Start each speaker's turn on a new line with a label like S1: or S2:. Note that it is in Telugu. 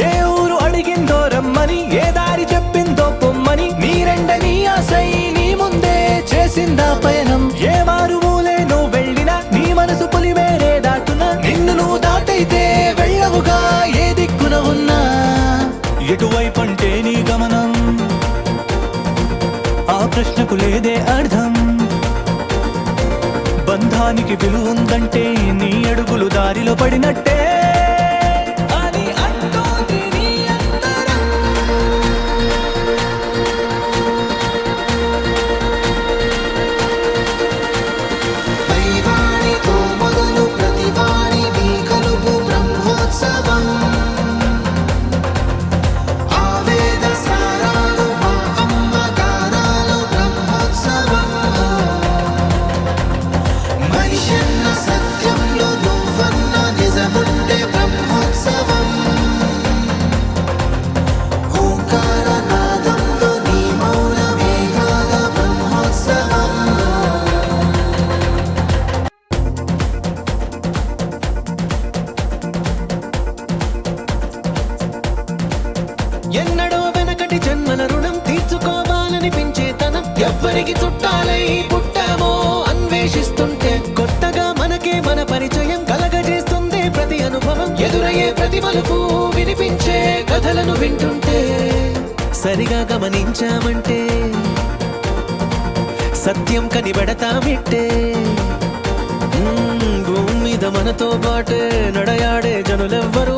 S1: ఏ ఊరు అడిగిందో రమ్మని, ఏ దారి చెప్పిందో పొమ్మని, నీరెండని ఆశై నీ ముందే చేసిందా పయనం. ఏ మారుమూలే నువ్వు వెళ్ళినా నీ మనసు పులిమేరే దాటునా, నిన్ను నువ్వు దాటైతే వెళ్ళవుగా ఏ దిక్కున ఉన్నా. ఎటువైపంటే నీ గమనం, ఆ ప్రశ్నకు లేదే అర్థం. బంధానికి విలువుందంటే నీ అడుగులు దారిలో పడినట్టే అని అంటోంది నీ అంతరం.
S2: పైవాడితో మొదలు ప్రతివాడి నీ కలుపు బ్రహ్మోత్సవం. ఆవేద సారాలు మా అమ్మ గానాలు బ్రహ్మోత్సవం. మనిషన్న సత్యంలో నువ్వన్న నిజముండే బ్రహ్మోత్సవం. ఓంకార నాదంలో నీ మౌనమే కాదా బ్రహ్మోత్సవం.
S1: ఎన్నడో వెనకటి జన్మల రుణం తీర్చుకోవాలనిపించే తనం. ఎవ్వరికి చుట్టాలై పుట్టామో అన్వేషిస్తుంటే కొత్తగా మనకే మన పరిచయం కలగజేస్తుంది ప్రతి అనుభవం. ఎదురయ్యే ప్రతి మలుపు వినిపించే కథలను వింటుంటే సరిగా గమనించామంటే సత్యం కనిపెడతామిట్టే. భూమి మీద మనతో పాటే నడయాడే జనులెవ్వరూ